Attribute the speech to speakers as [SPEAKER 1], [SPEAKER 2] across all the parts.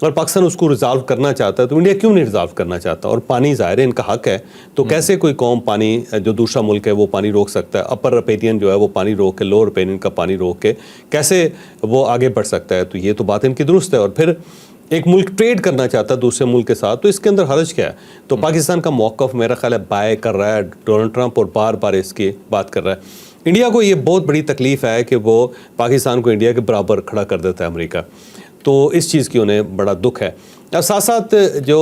[SPEAKER 1] اور پاکستان اس کو ریزالو کرنا چاہتا ہے تو انڈیا کیوں نہیں ریزالو کرنا چاہتا؟ اور پانی ظاہر ہے ان کا حق ہے، تو کیسے کوئی قوم پانی جو دوسرا ملک ہے وہ پانی روک سکتا ہے؟ اپر ریپیرین جو ہے وہ پانی روک کے لوور ریپیرین کا پانی روک کے کیسے وہ آگے بڑھ سکتا ہے؟ تو یہ تو بات ان کی درست ہے۔ اور پھر ایک ملک ٹریڈ کرنا چاہتا ہے دوسرے ملک کے ساتھ، تو اس کے اندر حرج کیا ہے؟ تو پاکستان کا موقف میرا خیال ہے بائے کر رہا ہے ڈونلڈ ٹرمپ، اور بار بار اس کی بات کر رہا ہے۔ انڈیا کو یہ بہت بڑی تکلیف ہے کہ وہ پاکستان کو انڈیا کے برابر کھڑا کر دیتا ہے امریکہ، تو اس چیز کی انہیں بڑا دکھ ہے۔ اور ساتھ ساتھ جو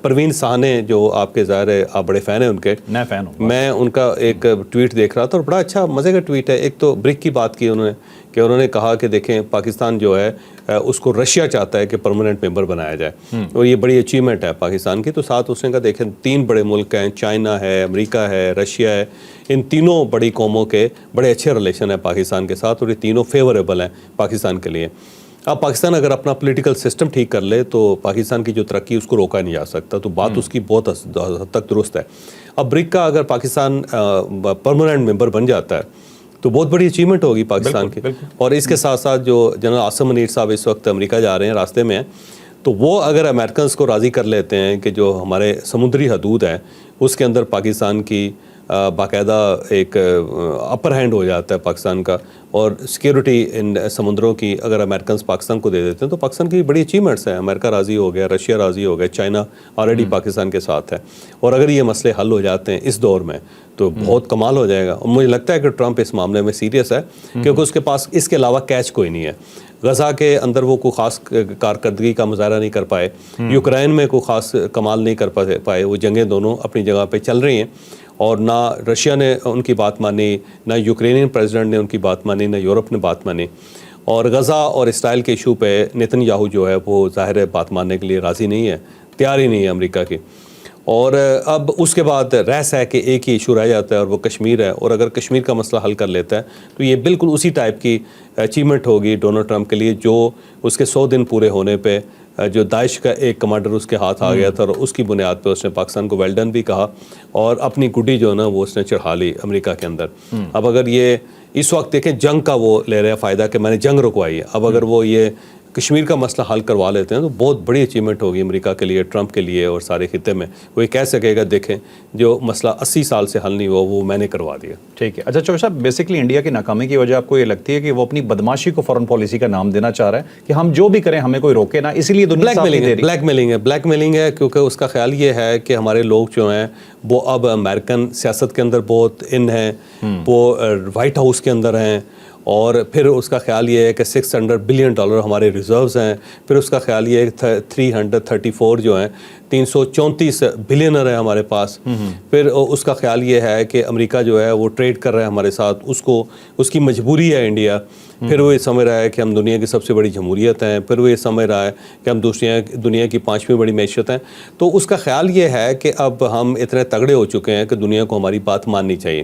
[SPEAKER 1] پروین سہانے جو آپ کے ظاہر ہے آپ بڑے فین ہیں ان کے،
[SPEAKER 2] میں فین ہوں،
[SPEAKER 1] میں ان کا ایک ٹویٹ دیکھ رہا تھا اور بڑا اچھا مزے کا ٹویٹ ہے۔ ایک تو برک کی بات کی انہوں نے کہ انہوں نے کہا کہ دیکھیں پاکستان جو ہے اس کو رشیا چاہتا ہے کہ پرماننٹ ممبر بنایا جائے، اور یہ بڑی اچیومنٹ ہے پاکستان کی۔ تو ساتھ اس نے کہا دیکھیں 3 بڑے ملک ہیں، چائنا ہے، امریکہ ہے، رشیا ہے، ان تینوں بڑی قوموں کے بڑے اچھے ریلیشن ہیں پاکستان کے ساتھ، اور یہ تینوں فیوریبل ہیں پاکستان کے لیے۔ اب پاکستان اگر اپنا پولیٹیکل سسٹم ٹھیک کر لے تو پاکستان کی جو ترقی اس کو روکا نہیں جا سکتا، تو بات اس کی بہت حد تک درست ہے۔ اب برک کا اگر پاکستان پرماننٹ ممبر بن جاتا ہے تو بہت بڑی اچیومنٹ ہوگی پاکستان کی۔ اور اس کے ساتھ ساتھ جو جنرل عاصم منیر صاحب اس وقت امریکہ جا رہے ہیں، راستے میں ہیں، تو وہ اگر امریکنز کو راضی کر لیتے ہیں کہ جو ہمارے سمندری حدود ہیں اس کے اندر پاکستان کی باقاعدہ ایک اپر ہینڈ ہو جاتا ہے پاکستان کا، اور سیکیورٹی ان سمندروں کی اگر امریکنز پاکستان کو دے دیتے ہیں تو پاکستان کی بڑی اچیومنٹس ہیں۔ امریکہ راضی ہو گیا، رشیا راضی ہو گیا، چائنا آلریڈی پاکستان کے ساتھ ہے، اور اگر یہ مسئلے حل ہو جاتے ہیں اس دور میں تو بہت کمال ہو جائے گا۔ اور مجھے لگتا ہے کہ ٹرمپ اس معاملے میں سیریس ہے، کیونکہ اس کے پاس اس کے علاوہ کیچ کوئی نہیں ہے۔ غزہ کے اندر وہ کوئی خاص کارکردگی کا مظاہرہ نہیں کر پائے، یوکرین میں کوئی خاص کمال نہیں کر پائے، وہ جنگیں دونوں اپنی جگہ پہ چل رہی ہیں، اور نہ رشیا نے ان کی بات مانی، نہ یوکرینین پریزیڈنٹ نے ان کی بات مانی، نہ یورپ نے بات مانی۔ اور غزہ اور اسرائیل کے ایشو پہ نیتن یاہو جو ہے وہ ظاہر ہے بات ماننے کے لیے راضی نہیں ہے، تیار ہی نہیں ہے امریکہ کی۔ اور اب اس کے بعد رہس ہے کہ ایک ہی ایشو رہ جاتا ہے اور وہ کشمیر ہے، اور اگر کشمیر کا مسئلہ حل کر لیتا ہے تو یہ بالکل اسی ٹائپ کی اچیومنٹ ہوگی ڈونلڈ ٹرمپ کے لیے، جو اس کے 100 دن پورے ہونے پہ جو داعش کا ایک کمانڈر اس کے ہاتھ آ گیا تھا، اور اس کی بنیاد پہ اس نے پاکستان کو ویل ڈن بھی کہا، اور اپنی گڈی جو ہے نا وہ اس نے چڑھا لی امریکہ کے اندر۔ اب اگر یہ اس وقت دیکھیں جنگ کا وہ لے رہے ہیں فائدہ کہ میں نے جنگ رکوائی ہے، اب اگر وہ یہ کشمیر کا مسئلہ حل کروا لیتے ہیں تو بہت بڑی اچیومنٹ ہوگی امریکہ کے لیے، ٹرمپ کے لیے، اور سارے خطے میں۔ وہ یہ کہہ سکے گا دیکھیں جو مسئلہ 80 سال سے حل نہیں ہوا وہ میں نے کروا دیا۔
[SPEAKER 2] ٹھیک ہے۔ اچھا چوہدری صاحب، بیسکلی انڈیا کی ناکامی کی وجہ آپ کو یہ لگتی ہے کہ وہ اپنی بدماشی کو فورن پالیسی کا نام دینا چاہ رہا ہے کہ ہم جو بھی کریں ہمیں کوئی روکے نہ، اسی لیے دنیا ساتھ نہیں دے رہی؟
[SPEAKER 1] بلیک میلنگ ہے، کیونکہ اس کا خیال یہ ہے کہ ہمارے لوگ جو ہیں وہ اب امریکن سیاست کے اندر بہت ان ہیں، وہ وائٹ ہاؤس کے اندر ہیں، اور پھر اس کا خیال یہ ہے کہ $600 بلین ہمارے ریزروز ہیں، پھر اس کا خیال یہ ہے کہ 334 جو ہیں 334 بلینر ہیں ہمارے پاس، پھر اس کا خیال یہ ہے کہ امریکہ جو ہے وہ ٹریڈ کر رہا ہے ہمارے ساتھ، اس کی مجبوری ہے انڈیا، پھر وہ یہ سمجھ رہا ہے کہ ہم دنیا کی سب سے بڑی جمہوریت ہیں، پھر وہ یہ سمجھ رہا ہے کہ ہم دنیا کی 5ویں بڑی معیشت ہیں۔ تو اس کا خیال یہ ہے کہ اب ہم اتنے تگڑے ہو چکے ہیں کہ دنیا کو ہماری بات ماننی چاہیے،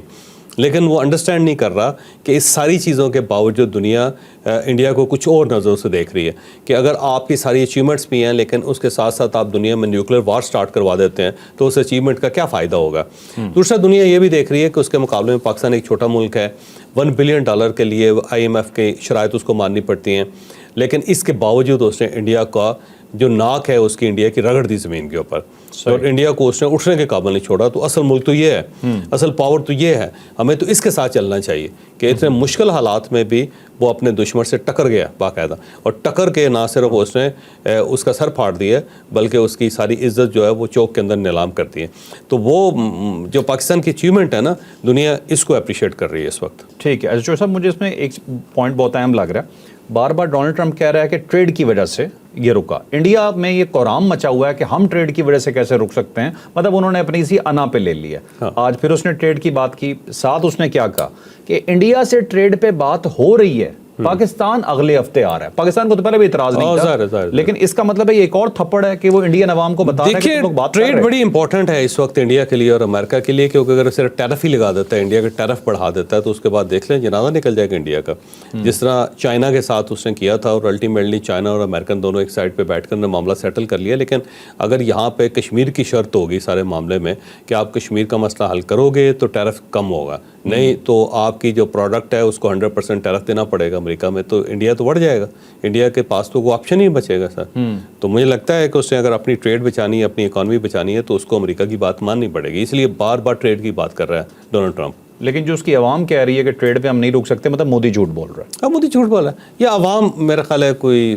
[SPEAKER 1] لیکن وہ انڈرسٹینڈ نہیں کر رہا کہ اس ساری چیزوں کے باوجود دنیا انڈیا کو کچھ اور نظروں سے دیکھ رہی ہے، کہ اگر آپ کی ساری اچیومنٹس بھی ہیں لیکن اس کے ساتھ ساتھ آپ دنیا میں نیوکلیر وار سٹارٹ کروا دیتے ہیں تو اس اچیومنٹ کا کیا فائدہ ہوگا؟ دوسرا، دنیا یہ بھی دیکھ رہی ہے کہ اس کے مقابلے میں پاکستان ایک چھوٹا ملک ہے، $1 بلین کے لیے IMF کی شرائط اس کو ماننی پڑتی ہیں، لیکن اس کے باوجود اس نے انڈیا کا جو ناک ہے اس کی انڈیا کی رگڑ دی زمین کے اوپر، اور انڈیا کو اس نے اٹھنے کے قابل نہیں چھوڑا۔ تو اصل ملک تو یہ ہے، اصل پاور تو یہ ہے، ہمیں تو اس کے ساتھ چلنا چاہیے کہ اتنے مشکل حالات میں بھی وہ اپنے دشمن سے ٹکر گیا باقاعدہ، اور ٹکر کے نہ صرف اس نے اس کا سر پھاڑ دیا بلکہ اس کی ساری عزت جو ہے وہ چوک کے اندر نیلام کر دی ہے۔ تو وہ جو پاکستان کی اچیومنٹ ہے نا، دنیا اس کو اپریشیٹ کر رہی ہے اس وقت۔
[SPEAKER 2] ٹھیک ہے۔ اچھا صاحب، مجھے اس میں ایک پوائنٹ بہت اہم لگ رہا ہے، بار بار ڈونلڈ ٹرمپ کہہ رہا ہے کہ ٹریڈ کی وجہ سے یہ رکا، انڈیا میں یہ کورام مچا ہوا ہے کہ ہم ٹریڈ کی وجہ سے کیسے رک سکتے ہیں، مطلب انہوں نے اپنی اسی انا پہ لے لیا۔ آج پھر اس نے ٹریڈ کی بات کی، ساتھ اس نے کیا کہا کہ انڈیا سے ٹریڈ پہ بات ہو رہی ہے، پاکستان اگلے ہفتے آ رہا ہے۔ پاکستان کو تو پہلے بھی اعتراض نہیں تھا، لیکن اس کا مطلب ہے یہ ایک اور تھپڑ ہے کہ وہ انڈین عوام کو بتا رہے ہیں کہ لوگ بات کر رہے ہیں۔
[SPEAKER 1] ٹریڈ بڑی امپورٹنٹ ہے اس وقت انڈیا کے لیے اور امریکہ کے لیے، کیونکہ اگر صرف ٹیرف ہی لگا دیتا ہے، انڈیا کا ٹیرف بڑھا دیتا ہے، تو اس کے بعد دیکھ لیں جنازہ نکل جائے گا انڈیا کا، جس طرح چائنا کے ساتھ اس نے کیا تھا، اور الٹیمیٹلی چائنا اور امریکن دونوں ایک سائڈ پہ بیٹھ کر نے معاملہ سیٹل کر لیا۔ لیکن اگر یہاں پہ کشمیر کی شرط ہوگی سارے معاملے میں کہ آپ کشمیر کا مسئلہ حل کرو گے تو ٹیرف کم ہوگا، نہیں تو آپ کی جو پروڈکٹ ہے اس کو 100% ٹیرف دینا پڑے گا۔ امریکہ میں تو انڈیا تو بڑھ جائے گا, انڈیا کے پاس تو وہ آپشن ہی بچے گا سر. تو مجھے لگتا ہے کہ اس نے اگر اپنی ٹریڈ بچانی ہے, اپنی اکانومی بچانی ہے, تو اس کو امریکہ کی بات ماننی پڑے گی. اس لیے بار بار ٹریڈ کی بات کر رہا ہے ڈونلڈ ٹرمپ.
[SPEAKER 2] لیکن جو اس کی عوام کہہ رہی ہے کہ ٹریڈ پہ ہم نہیں روک سکتے, مطلب مودی جھوٹ بول رہا ہے.
[SPEAKER 1] اب مودی جھوٹ بولا ہے, یا عوام میرا خیال ہے کوئی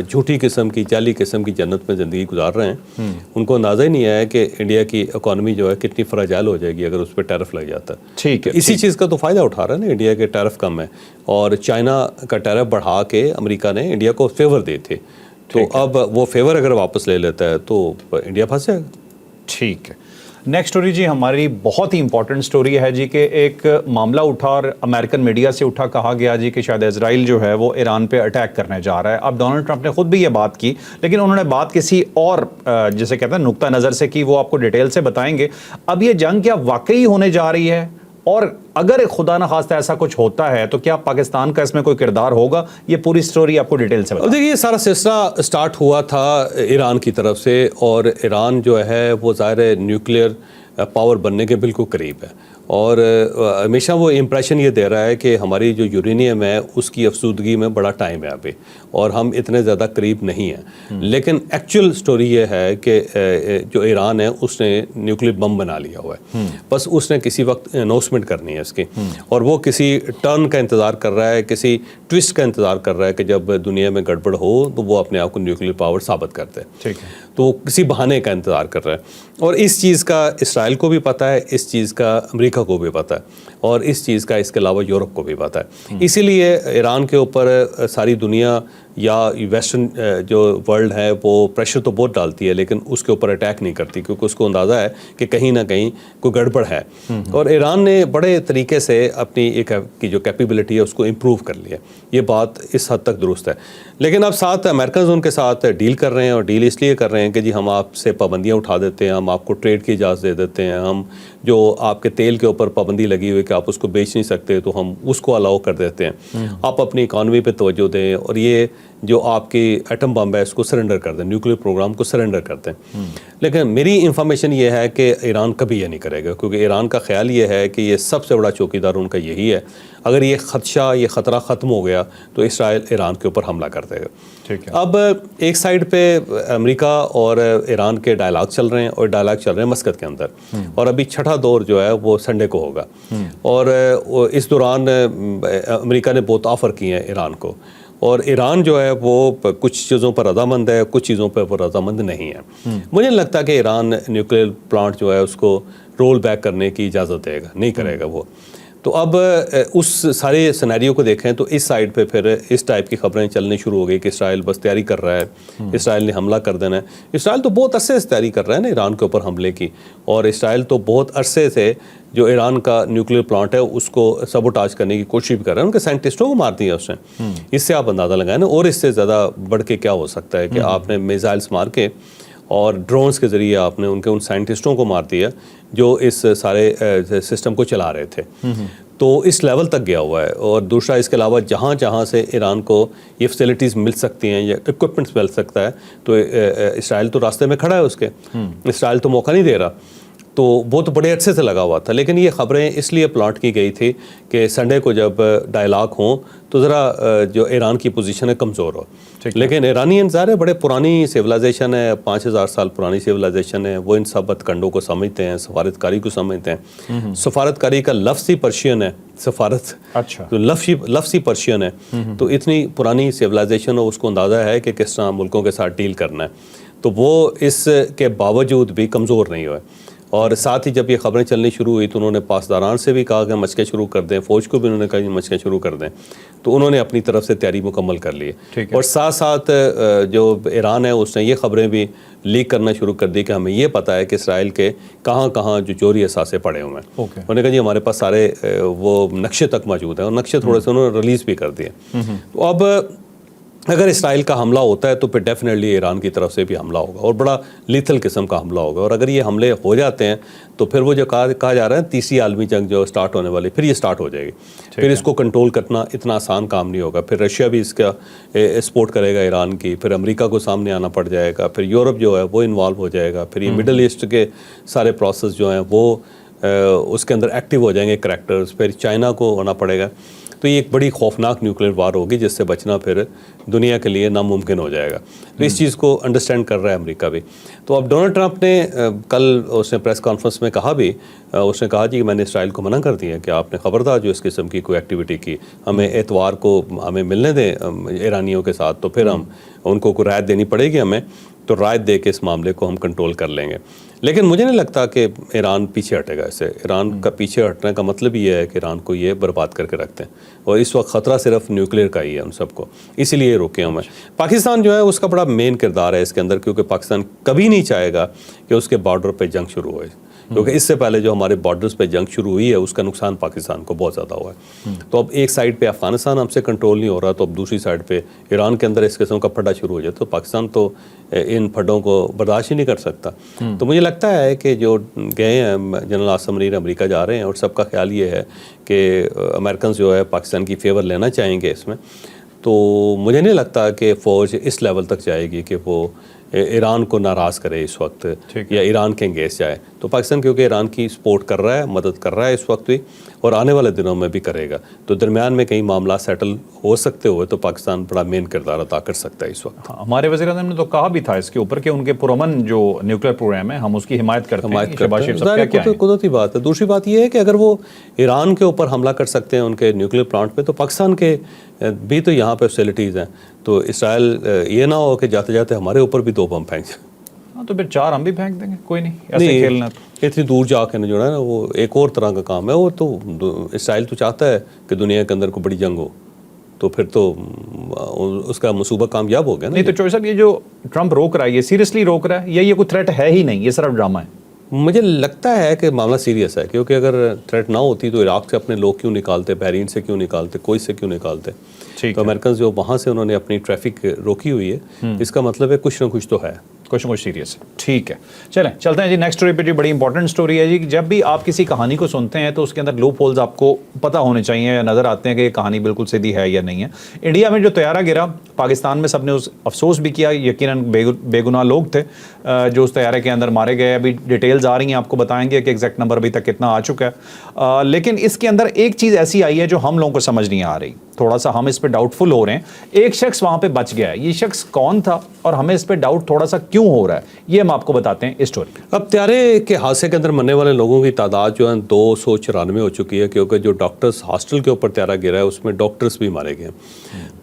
[SPEAKER 1] جھوٹی قسم کی, جعلی قسم کی جنت میں زندگی گزار رہے ہیں. ان کو اندازہ ہی نہیں آیا کہ انڈیا کی اکانومی جو ہے کتنی فراجائل ہو جائے گی اگر اس پہ ٹیرف لگ جاتا ہے.
[SPEAKER 2] ٹھیک ہے,
[SPEAKER 1] اسی چیز کا تو فائدہ اٹھا رہا ہے نا انڈیا کے ٹیرف کم ہے, اور چائنا کا ٹیرف بڑھا کے امریکہ نے انڈیا کو فیور دیے تھے. تو اب وہ فیور اگر واپس لے لیتا ہے تو انڈیا پھنس جائے گا.
[SPEAKER 2] ٹھیک ہے. نیکسٹ سٹوری جی ہماری بہت ہی امپورٹنٹ سٹوری ہے جی, کہ ایک معاملہ اٹھا اور امریکن میڈیا سے اٹھا, کہا گیا جی کہ شاید اسرائیل جو ہے وہ ایران پہ اٹیک کرنے جا رہا ہے. اب ڈونلڈ ٹرمپ نے خود بھی یہ بات کی, لیکن انہوں نے بات کسی اور جسے کہتے ہیں نقطہ نظر سے کی, وہ آپ کو ڈیٹیل سے بتائیں گے. اب یہ جنگ کیا واقعی ہونے جا رہی ہے, اور اگر خدا نخواستہ ایسا کچھ ہوتا ہے تو کیا پاکستان کا اس میں کوئی کردار ہوگا؟ یہ پوری سٹوری آپ کو ڈیٹیل سے بتائیں.
[SPEAKER 1] دیکھیے, یہ سارا سلسلہ سٹارٹ ہوا تھا ایران کی طرف سے, اور ایران جو ہے وہ ظاہر نیوکلیئر پاور بننے کے بالکل قریب ہے, اور ہمیشہ وہ امپریشن یہ دے رہا ہے کہ ہماری جو یورینیم ہے اس کی افزودگی میں بڑا ٹائم ہے ابھی, اور ہم اتنے زیادہ قریب نہیں ہیں. لیکن ایکچوئل سٹوری یہ ہے کہ جو ایران ہے اس نے نیوکلیئر بم بنا لیا ہوا ہے, بس اس نے کسی وقت اناؤنسمنٹ کرنی ہے اس کی, اور وہ کسی ٹرن کا انتظار کر رہا ہے, کسی ٹوسٹ کا انتظار کر رہا ہے کہ جب دنیا میں گڑبڑ ہو تو وہ اپنے آپ کو نیوکلیئر پاور ثابت کرتے ہیں.
[SPEAKER 2] ٹھیک ہے.
[SPEAKER 1] تو وہ کسی بہانے کا انتظار کر رہا ہے, اور اس چیز کا اسرائیل کو بھی پتہ ہے, اس چیز کا امریکہ کو بھی پتہ ہے, اور اس چیز کا اس کے علاوہ یورپ کو بھی پتہ ہے. اسی لیے ایران کے اوپر ساری دنیا یا ویسٹرن جو ورلڈ ہے وہ پریشر تو بہت ڈالتی ہے, لیکن اس کے اوپر اٹیک نہیں کرتی, کیونکہ اس کو اندازہ ہے کہ کہیں نہ کہیں کوئی گڑبڑ ہے. اور ایران نے بڑے طریقے سے اپنی ایک کی جو کیپیبلٹی ہے اس کو امپروو کر لیا. یہ بات اس حد تک درست ہے, لیکن اب ساتھ امریکنز ان کے ساتھ ڈیل کر رہے ہیں, اور ڈیل اس لیے کر رہے ہیں کہ جی ہم آپ سے پابندیاں اٹھا دیتے ہیں, ہم آپ کو ٹریڈ کی اجازت دے دیتے ہیں, ہم جو آپ کے تیل کے اوپر پابندی لگی ہوئی کہ آپ اس کو بیچ نہیں سکتے تو ہم اس کو الاؤ کر دیتے ہیں, آپ اپنی اکانومی پہ توجہ دیں, اور یہ جو آپ کی ایٹم بم ہے اس کو سرنڈر کر دیں, نیوکلیئر پروگرام کو سرنڈر کر دیں. لیکن میری انفارمیشن یہ ہے کہ ایران کبھی یہ نہیں کرے گا, کیونکہ ایران کا خیال یہ ہے کہ یہ سب سے بڑا چوکیدار ان کا یہی ہے. اگر یہ خدشہ, یہ خطرہ ختم ہو گیا تو اسرائیل ایران کے اوپر حملہ کر دے گا.
[SPEAKER 2] ٹھیک ہے.
[SPEAKER 1] اب ایک سائیڈ پہ امریکہ اور ایران کے ڈائلاگ چل رہے ہیں, اور ڈائلاگ چل رہے ہیں مسقط کے اندر, اور ابھی چھٹا دور جو ہے وہ سنڈے کو ہوگا. اور اس دوران امریکہ نے بہت آفر کیے ہیں ایران کو, اور ایران جو ہے وہ کچھ چیزوں پر رضامند ہے, کچھ چیزوں پر وہ رضامند نہیں ہے. مجھے نہیں لگتا کہ ایران نیوکلیئر پلانٹ جو ہے اس کو رول بیک کرنے کی اجازت دے گا, نہیں کرے گا وہ. تو اب اس سارے سینیریو کو دیکھیں تو اس سائڈ پہ پھر اس ٹائپ کی خبریں چلنے شروع ہو گئی کہ اسرائیل بس تیاری کر رہا ہے, اسرائیل نے حملہ کر دینا ہے. اسرائیل تو بہت عرصے سے تیاری کر رہا ہے نا ایران کے اوپر حملے کی, اور اسرائیل تو بہت عرصے سے جو ایران کا نیوکلیئر پلانٹ ہے اس کو سبوٹاج کرنے کی کوشش بھی کر رہے ہیں. ان کے سائنٹسٹوں کو مار دیا اس نے. اس سے آپ اندازہ لگائیں نا, اور اس سے زیادہ بڑھ کے کیا ہو سکتا ہے کہ آپ نے میزائلس مار کے اور ڈرونز کے ذریعے آپ نے ان سائنٹسٹوں کو مار دیا جو اس سارے سسٹم کو چلا رہے تھے. تو اس لیول تک گیا ہوا ہے. اور دوسرا اس کے علاوہ جہاں جہاں سے ایران کو یہ فیسلٹیز مل سکتی ہیں یا اکوپمنٹس مل سکتا ہے, تو اسرائیل تو راستے میں کھڑا ہے اس کے, اسرائیل تو موقع نہیں دے رہا. تو وہ تو بڑے عرصے سے لگا ہوا تھا. لیکن یہ خبریں اس لیے پلانٹ کی گئی تھی کہ سنڈے کو جب ڈائلاگ ہوں تو ذرا جو ایران کی پوزیشن ہے کمزور ہو. لیکن ایرانی ظاہر ہے بڑے پرانی سیولائزیشن ہے, 5000 سال پرانی سیولائزیشن ہے, وہ ان سب کنڈوں کو سمجھتے ہیں, سفارتکاری کو سمجھتے ہیں. سفارتکاری کا لفظ ہی پرشین ہے, سفارت تو لفظ ہی پرشین ہے. تو اتنی پرانی سیولائزیشن ہو, اس کو اندازہ ہے کہ کس طرح ملکوں کے ساتھ ڈیل کرنا ہے. تو وہ اس کے باوجود بھی کمزور نہیں ہوئے. اور ساتھ ہی جب یہ خبریں چلنی شروع ہوئی تو انہوں نے پاسداران سے بھی کہا کہ مشقیں شروع کر دیں, فوج کو بھی انہوں نے کہا کہ مشقیں شروع کر دیں. تو انہوں نے اپنی طرف سے تیاری مکمل کر لی. اور ساتھ ساتھ جو ایران ہے اس نے یہ خبریں بھی لیک کرنا شروع کر دی کہ ہمیں یہ پتہ ہے کہ اسرائیل کے کہاں کہاں جو جوہری اثاثے پڑے ہوئے ہیں. انہوں نے کہا جی ہمارے پاس سارے وہ نقشے تک موجود ہیں, اور نقشے تھوڑے سے انہوں نے ریلیز بھی کر دیے. تو اب اگر اسرائیل کا حملہ ہوتا ہے تو پھر ڈیفینیٹلی ایران کی طرف سے بھی حملہ ہوگا, اور بڑا لیتھل قسم کا حملہ ہوگا. اور اگر یہ حملے ہو جاتے ہیں تو پھر وہ جو کہا جا رہا ہے تیسری عالمی جنگ جو سٹارٹ ہونے والی, پھر یہ سٹارٹ ہو جائے گی. پھر اس کو کنٹرول کرنا اتنا آسان کام نہیں ہوگا. پھر رشیا بھی اس کا سپورٹ کرے گا ایران کی, پھر امریکہ کو سامنے آنا پڑ جائے گا, پھر یورپ جو ہے وہ انوالو ہو جائے گا, پھر یہ مڈل ایسٹ کے سارے پروسیس جو ہیں وہ اس کے اندر ایکٹیو ہو جائیں گے کریکٹرز, پھر چائنا کو ہونا پڑے گا. تو یہ ایک بڑی خوفناک نیوکلیئر وار ہوگی جس سے بچنا پھر دنیا کے لیے ناممکن ہو جائے گا. تو اس چیز کو انڈرسٹینڈ کر رہا ہے امریکہ بھی. تو اب ڈونلڈ ٹرمپ نے کل اس نے پریس کانفرنس میں کہا بھی, اس نے کہا جی کہ میں نے اسرائیل کو منع کر دیا کہ آپ نے خبردار جو اس قسم کی کوئی ایکٹیویٹی کی, ہمیں اتوار کو ہمیں ملنے دیں ایرانیوں کے ساتھ, تو پھر ہم ان کو کوئی رعایت دینی پڑے گی ہمیں, تو رعایت دے کے اس معاملے کو ہم کنٹرول کر لیں گے. لیکن مجھے نہیں لگتا کہ ایران پیچھے ہٹے گا اس سے. ایران کا پیچھے ہٹنے کا مطلب یہ ہے کہ ایران کو یہ برباد کر کے رکھتے ہیں, اور اس وقت خطرہ صرف نیوکلیئر کا ہی ہے ان سب کو, اسی لیے روکے ہوں. پاکستان جو ہے اس کا بڑا مین کردار ہے اس کے اندر, کیونکہ پاکستان کبھی نہیں چاہے گا کہ اس کے بارڈر پہ جنگ شروع ہوئے, کیونکہ اس سے پہلے جو ہمارے بارڈرز پہ جنگ شروع ہوئی ہے اس کا نقصان پاکستان کو بہت زیادہ ہوا ہے. تو اب ایک سائڈ پہ افغانستان ہم سے کنٹرول نہیں ہو رہا, تو اب دوسری سائڈ پہ ایران کے اندر اس قسم کا پھڈا شروع ہو جائے تو پاکستان تو ان پھڈوں کو برداشت ہی نہیں کر سکتا. تو مجھے لگتا ہے کہ جو گئے ہیں جنرل عاصم منیر امریکہ جا رہے ہیں, اور سب کا خیال یہ ہے کہ امریکنز جو ہے پاکستان کی فیور لینا چاہیں گے اس میں. تو مجھے نہیں لگتا کہ فوج اس لیول تک جائے گی کہ وہ ایران کو ناراض کرے اس وقت, یا ایران کے انگیز جائے. تو پاکستان کیونکہ ایران کی سپورٹ کر رہا ہے, مدد کر رہا ہے اس وقت بھی, اور آنے والے دنوں میں بھی کرے گا. تو درمیان میں کئی معاملات سیٹل ہو سکتے ہوئے تو پاکستان بڑا مین کردار ادا کر سکتا ہے اس وقت.
[SPEAKER 2] ہمارے وزیر اعظم نے تو کہا بھی تھا اس کے اوپر کہ ان کے پرامن جو نیوکلیئر پروگرام ہے ہم اس کی حمایت کرتے ہیں.
[SPEAKER 1] قدرتی بات ہے. دوسری بات یہ ہے کہ اگر وہ ایران کے اوپر حملہ کر سکتے ہیں ان کے نیوکلیئر پلانٹ پہ, تو پاکستان کے بھی تو یہاں پہ فیسلٹیز ہیں. تو اسرائیل یہ نہ ہو کہ جاتے جاتے ہمارے اوپر بھی 2 بم پھینک جائیں.
[SPEAKER 2] ہاں تو پھر 4 ہم بھی پھینک دیں گے, کوئی نہیں, ایسے کھیلنا.
[SPEAKER 1] اتنی دور جا کے جو ہے نا وہ ایک اور طرح کا کام ہے. وہ تو اسرائیل تو چاہتا ہے کہ دنیا کے اندر کوئی بڑی جنگ ہو, تو پھر تو اس کا منصوبہ کامیاب ہو گیا نا.
[SPEAKER 2] نہیں تو چوہے صاحب یہ جو ٹرمپ روک رہا ہے یہ سیریسلی روک رہا ہے یا یہ کوئی تھریٹ ہے ہی نہیں, یہ صرف ڈرامہ ہے؟
[SPEAKER 1] مجھے لگتا ہے کہ معاملہ سیریس ہے, کیونکہ اگر تھریٹ نہ ہوتی تو عراق سے اپنے لوگ کیوں نکالتے, بحرین سے کیوں نکالتے, کوئی سے کیوں نکالتے. تو امریکنز جو وہاں سے انہوں نے اپنی ٹریفک روکی ہوئی ہے, اس کا مطلب ہے کچھ نہ کچھ تو ہے,
[SPEAKER 2] کچھ نہ کچھ سیریس ہے. ٹھیک ہے, چلیں چلتے ہیں جی نیکسٹ اسٹوری پہ. جی بڑی انپورٹنٹ اسٹوری ہے جی. جب بھی آپ کسی کہانی کو سنتے ہیں تو اس کے اندر لوپ ہولز آپ کو پتہ ہونے چاہیے یا نظر آتے ہیں کہ یہ کہانی بالکل سیدھی ہے یا نہیں ہے. انڈیا میں جو طیارہ گرا, پاکستان میں سب نے افسوس بھی کیا, یقیناً بے گناہ لوگ تھے جو اس طیارے کے اندر مارے گئے. ابھی ڈیٹیلز آ رہی ہیں, آپ کو بتائیں گے کہ ایگزیکٹ نمبر ابھی تک کتنا آ چکا ہے. لیکن اس کے اندر ایک چیز ایسی آئی ہے جو ہم لوگوں کو سمجھ نہیں آ رہی, تھوڑا سا ہم اس پہ ڈاؤٹ فل ہو رہے ہیں. ایک شخص وہاں پہ بچ گیا ہے, یہ شخص کون تھا اور ہمیں اس پہ ڈاؤٹ تھوڑا سا کیوں ہو رہا ہے, یہ ہم آپ کو بتاتے ہیں اس اسٹوری.
[SPEAKER 1] اب طیارے کے حادثے کے اندر مرنے والے لوگوں کی تعداد جو ہے 294 ہو چکی ہے, کیونکہ جو ڈاکٹرز ہاسٹل کے اوپر طیارہ گرا ہے اس میں ڈاکٹرز بھی مارے گئے.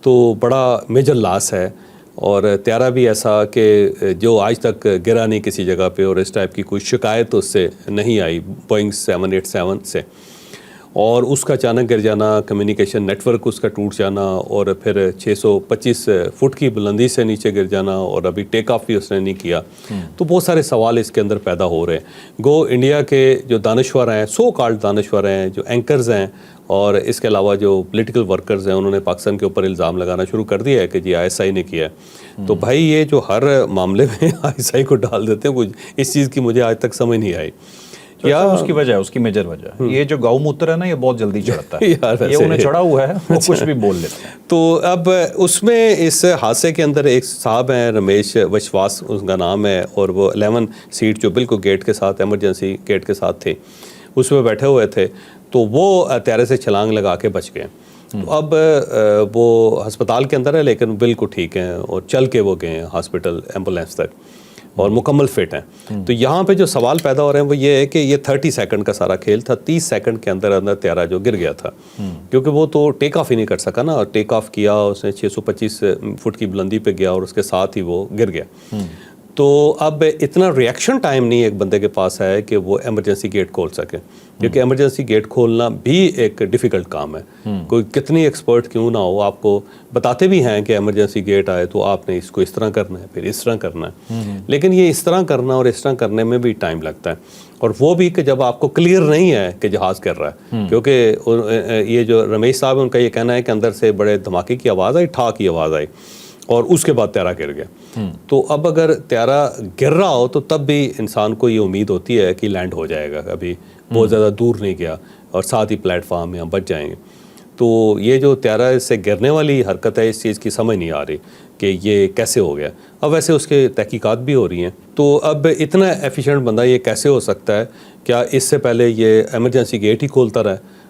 [SPEAKER 1] تو بڑا میجر لاس ہے, اور طیارہ بھی ایسا کہ جو آج تک گرا نہیں کسی جگہ پہ, اور اس ٹائپ کی کوئی شکایت اس سے نہیں آئی بوئنگ 787 سے. اور اس کا اچانک گر جانا, کمیونیکیشن نیٹ ورک اس کا ٹوٹ جانا, اور پھر 625 فٹ کی بلندی سے نیچے گر جانا, اور ابھی ٹیک آف بھی اس نے نہیں کیا. تو بہت سارے سوال اس کے اندر پیدا ہو رہے ہیں. گو انڈیا کے جو دانشور ہیں, سو کالڈ دانشور ہیں, جو اینکرز ہیں, اور اس کے علاوہ جو پولیٹیکل ورکرز ہیں, انہوں نے پاکستان کے اوپر الزام لگانا شروع کر دیا ہے کہ جی ISI نے کیا ہے. تو بھائی یہ جو ہر معاملے میں ISI کو ڈال دیتے ہیں, کچھ اس چیز کی مجھے آج تک سمجھ نہیں آئی.
[SPEAKER 2] یا اس کی وجہ, اس کی میجر وجہ یہ جو گاؤں موتر ہے نا, یہ بہت جلدی چڑھتا ہے, یہ انہیں چڑھا ہوا ہے, وہ کچھ بھی بول لیتے ہیں.
[SPEAKER 1] تو اب اس میں اس حادثے کے اندر ایک صاحب ہیں رمیش وشواس اس کا نام ہے, اور وہ 11 سیٹ جو بالکل گیٹ کے ساتھ, ایمرجنسی گیٹ کے ساتھ تھے, اس میں بیٹھے ہوئے تھے. تو وہ طیارے سے چھلانگ لگا کے بچ گئے. تو اب وہ ہسپتال کے اندر ہے, لیکن بالکل ٹھیک ہیں, اور چل کے وہ گئے ہیں ہاسپٹل ایمبولینس تک, اور مکمل فٹ ہیں. تو یہاں پہ جو سوال پیدا ہو رہے ہیں وہ یہ ہے کہ یہ 30 سیکنڈ کا سارا کھیل تھا. 30 سیکنڈ کے اندر اندر طیارہ جو گر گیا تھا, کیونکہ وہ تو ٹیک آف ہی نہیں کر سکا نا. ٹیک آف کیا, اس نے 625 فٹ کی بلندی پہ گیا, اور اس کے ساتھ ہی وہ گر گیا. تو اب اتنا ریئیکشن ٹائم نہیں ایک بندے کے پاس ہے کہ وہ ایمرجنسی گیٹ کھول سکے, کیونکہ ایمرجنسی گیٹ کھولنا بھی ایک ڈیفیکلٹ کام ہے. کوئی کتنی ایکسپرٹ کیوں نہ ہو, آپ کو بتاتے بھی ہیں کہ ایمرجنسی گیٹ آئے تو آپ نے اس کو اس طرح کرنا ہے, پھر اس طرح کرنا ہے. لیکن یہ اس طرح کرنا اور اس طرح کرنے میں بھی ٹائم لگتا ہے, اور وہ بھی کہ جب آپ کو کلیئر نہیں ہے کہ جہاز کر رہا ہے. کیونکہ یہ جو رمیش صاحب ہیں, ان کا یہ کہنا ہے کہ اندر سے بڑے دھماکے کی آواز آئی, ٹھا کی آواز آئی, اور اس کے بعد طیارہ گر گیا. تو اب اگر طیارہ گر رہا ہو تو تب بھی انسان کو یہ امید ہوتی ہے کہ لینڈ ہو جائے گا, ابھی بہت زیادہ دور نہیں گیا, اور ساتھ ہی پلیٹ فارم میں ہم بچ جائیں گے. تو یہ جو طیارہ سے گرنے والی حرکت ہے, اس چیز کی سمجھ نہیں آ رہی کہ یہ کیسے ہو گیا. اب ویسے اس کے تحقیقات بھی ہو رہی ہیں. تو اب اتنا ایفیشینٹ بندہ یہ کیسے ہو سکتا ہے, کیا اس سے پہلے یہ ایمرجنسی گیٹ ہی کھولتا رہا,